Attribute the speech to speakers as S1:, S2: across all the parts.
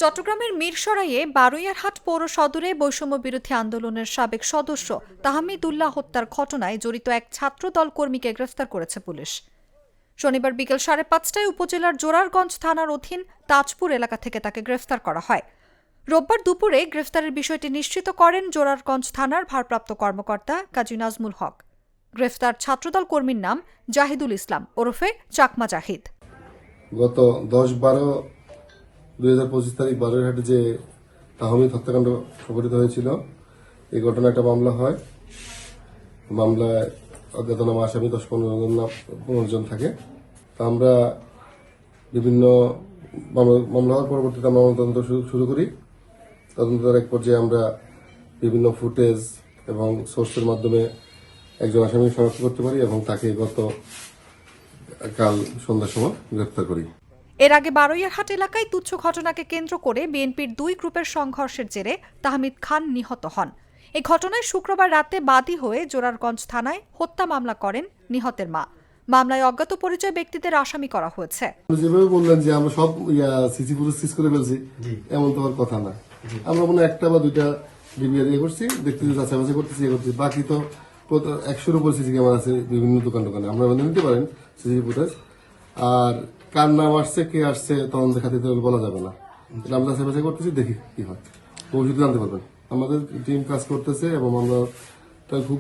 S1: চট্টগ্রামের মিরসরাইয়ে বারুইয়ারহাট পৌর সদরে বৈষম্য বিরোধী আন্দোলনের সাবেক সদস্য তাহমিদুল্লাহ হত্যার ঘটনায় জড়িত এক ছাত্রদল কর্মীকে গ্রেফতার করেছে পুলিশ। শনিবার বিকেল 5:30টায় উপজেলার জোরারগঞ্জ থানার অধীন তাজপুর এলাকা থেকে তাকে গ্রেফতার করা হয়। রোববার দুপুরে গ্রেফতারের বিষয়টি নিশ্চিত করেন জোরারগঞ্জ থানার ভারপ্রাপ্ত কর্মকর্তা কাজী নাজমুল হক। গ্রেফতার ছাত্রদল কর্মীর নাম জাহিদুল ইসলাম ওরফে চাকমা জাহিদ।
S2: গত 10-12-2025 তারিখ বারুইরহাটে যে তাহমিদ হত্যাকাণ্ড সংঘটিত হয়েছিল, এই ঘটনা একটা মামলা হয়। মামলায় অজ্ঞাতনামা আসামি 10-15 জন থাকে। তা আমরা বিভিন্ন মামলা হওয়ার পরবর্তীতে আমরা তদন্ত শুরু করি। তদন্তের এক পর্যায়ে আমরা বিভিন্ন ফুটেজ এবং সোর্সের মাধ্যমে একজন আসামি শনাক্ত করতে পারি এবং তাকে কাল সন্ধ্যার সময় গ্রেফতার করি।
S1: এর আগে বারুইয়ারহাট এলাকায় তুচ্ছ ঘটনাকে কেন্দ্র করে বিএনপির দুই গ্রুপের সংঘর্ষের জেরে তাহমিদ খান নিহত হন। এই ঘটনায় শুক্রবার রাতে বাদী হয়ে জোরারগঞ্জ থানায় হত্যা মামলা করেন নিহতের মা। মামলায় অজ্ঞাত পরিচয় ব্যক্তিদের আসামি করা হয়েছে।
S2: যেভাবে বললেন যে আমরা সব সিসি ফুটেজ সিজ করে ফেলছি, এমন তো আর কথা না। আমরা মনে একটা বা দুইটা ডিবিআর করছি, দেখতেছি, যাচাই করতেছি, বাকি তো 100-র উপর সিসি ক্যামেরা আছে বিভিন্ন দোকানে। আমরা নিতে পারেন সিসি ফুটেজ। আর কার নাম আসছে, কে আসছে, তদন্তের খাতিরে বলা যাবে না। আমরা যাচাই করতেছি, দেখি কি হয়, ভবিষ্যতে জানতে পারবেন। আমাদের টিম কাজ করতেছে এবং আমরা খুব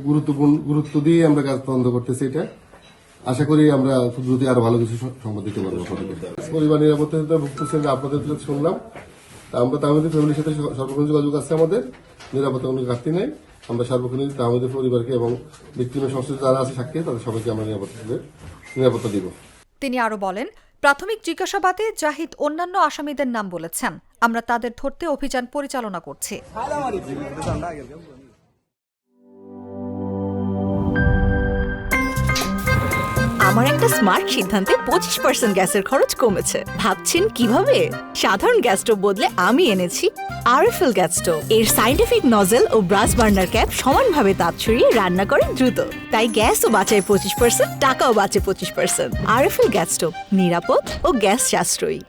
S2: গুরুত্ব দিয়ে আমরা কাজ তদন্ত করতেছি। এটা আশা করি আমরা খুব দ্রুত আরো ভালো কিছু সংবাদ দিতে পারবো। পরিবার নিরাপত্তা ভুগতেছেন, আপনাদের শুনলাম। আমরা তাহমিদের ফ্যামিলির সাথে সর্বক্ষণ যোগাযোগ আছে, আমাদের নিরাপত্তা কোনো ঘাটতি নেই। আমরা সার্বক্ষণিক তাহমিদের পরিবারকে এবং ভিকটিমের সংশ্লিষ্ট যারা আছে সাক্ষী, তাদের সবাইকে আমরা নিরাপত্তা দিব।
S1: তিনি আরো বলেন, প্রাথমিক জিজ্ঞাসাবাদে জাহিদ অন্যান্য আসামিদের নাম বলেছেন। আমরা তাদের ধরতে অভিযান পরিচালনা করছি।
S3: আমার একটা স্মার্ট সিদ্ধান্তে 25% গ্যাসের খরচ কমেছে। ভাবছেন কিভাবে? সাধারণ গ্যাস স্টোভ বদলে আমি এনেছি আরএফএল গ্যাস স্টোভ। এর সাইন্টিফিক নজল ও ব্রাস বার্নার ক্যাপ সমানভাবে তাপ ছড়িয়ে রান্না করে দ্রুত। তাই গ্যাসও বাঁচায় 25%, টাকাও বাঁচে 25%। আরএফএল গ্যাস স্টোভ নিরাপদ ও গ্যাস সাশ্রয়ী।